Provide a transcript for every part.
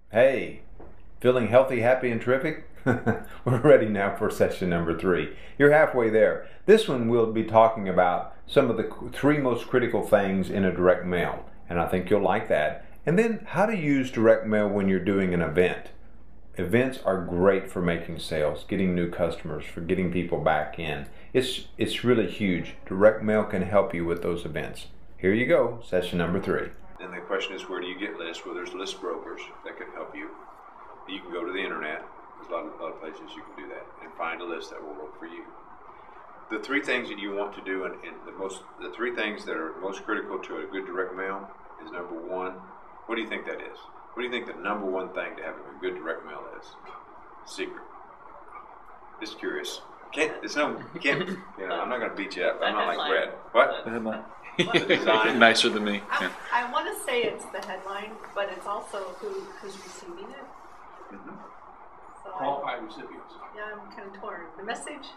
Hey, feeling healthy, happy, and terrific? We're ready now for session number 3. You're halfway there. This one we'll be talking about some of the 3 most critical things in a direct mail, and I think you'll like that. And then how to use direct mail when you're doing an event. Events are great for making sales, getting new customers, for getting people back in. It's really huge. Direct mail can help you with those events. Here you go, session number 3. And the question is, where do you get lists? Well, there's list brokers that can help you. You can go to the internet. There's a lot of places you can do that and find a list that will work for you. The 3 things that you want to do, and the 3 things that are most critical to a good direct mail is number 1. What do you think that is? What do you think the number 1 thing to having a good direct mail is? Secret. Just curious. I'm not going to beat you up. I'm not like Brad. What? The headline. The design. Nicer than me. Yeah. I want to say it's the headline, but it's also who's receiving it. Mm-hmm. So Qualified recipients. I'm kind of torn. The message,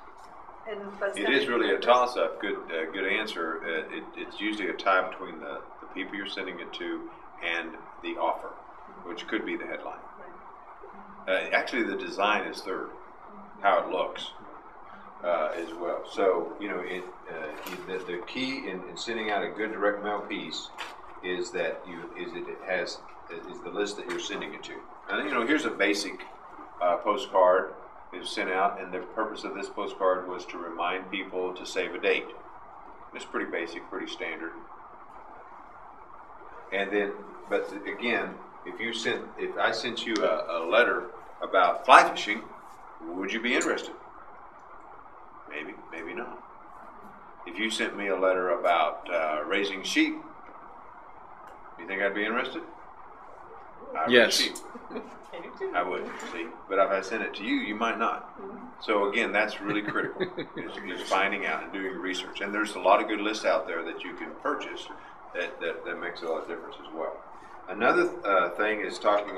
but It is really a toss-up. Good answer. It's usually a tie between the people you're sending it to and the offer, which could be the headline. Actually, the design is third, how it looks as well. So, the key in sending out a good direct mail piece is that is the list that you're sending it to. And here's a basic postcard. It was sent out, and the purpose of this postcard was to remind people to save a date. It's pretty basic, pretty standard. And then, but again, if I sent you a letter about fly fishing, would you be interested? Maybe, maybe not. If you sent me a letter about raising sheep, you think I'd be interested? Yes. Sheep. I would, see. But if I sent it to you, you might not. So again, that's really critical, is finding out and doing research. And there's a lot of good lists out there that you can purchase that makes a lot of difference as well. Another thing is talking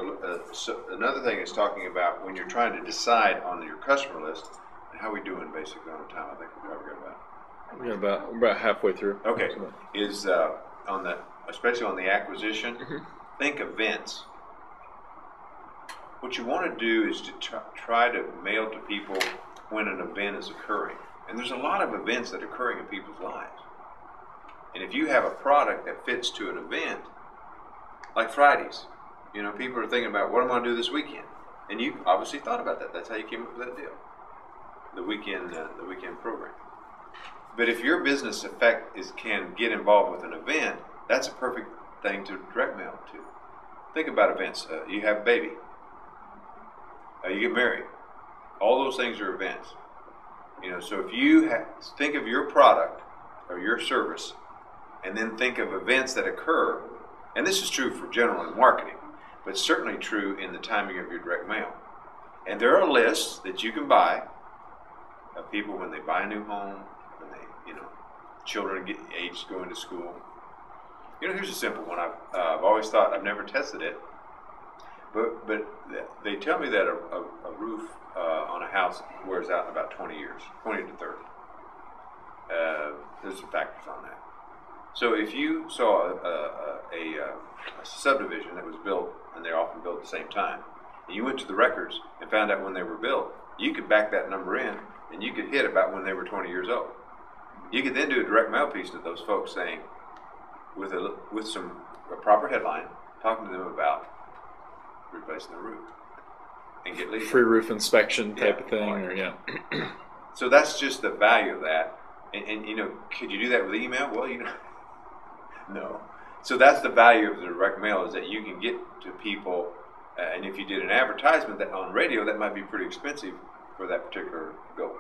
about when you're trying to decide on your customer list. And how are we doing basically on the time? I think we probably got about. We're about halfway through. Okay, is especially on the acquisition, think events. What you want to do is to try to mail to people when an event is occurring. And there's a lot of events that are occurring in people's lives. And if you have a product that fits to an event, like Fridays, people are thinking about what am I going to do this weekend? And you obviously thought about that. That's how you came up with that deal, the weekend program. But if your business can get involved with an event, that's a perfect thing to direct mail to. Think about events. You have a baby. You get married. All those things are events. So if you think of your product or your service, and then think of events that occur, and this is true for general and marketing, but certainly true in the timing of your direct mail. And there are lists that you can buy of people when they buy a new home, when they, children get aged going to school. Here's a simple one. I've always thought, I've never tested it, but they tell me that a roof on a house wears out in about 20 years, 20 to 30. There's some factors on that. So if you saw a subdivision that was built, and they're often built at the same time, and you went to the records and found out when they were built, you could back that number in, and you could hit about when they were 20 years old. You could then do a direct mail piece to those folks saying, with a proper headline, talking to them about replacing the roof and get leads. Free roof inspection type of thing, So that's just the value of that. And could you do that with email? Well, no. So that's the value of the direct mail, is that you can get to people, and if you did an advertisement that on radio, that might be pretty expensive for that particular goal.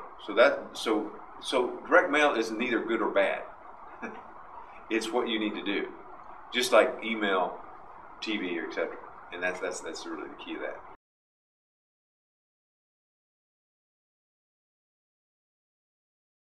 So direct mail is neither good or bad. It's what you need to do, just like email, TV, etc. And that's really the key of that.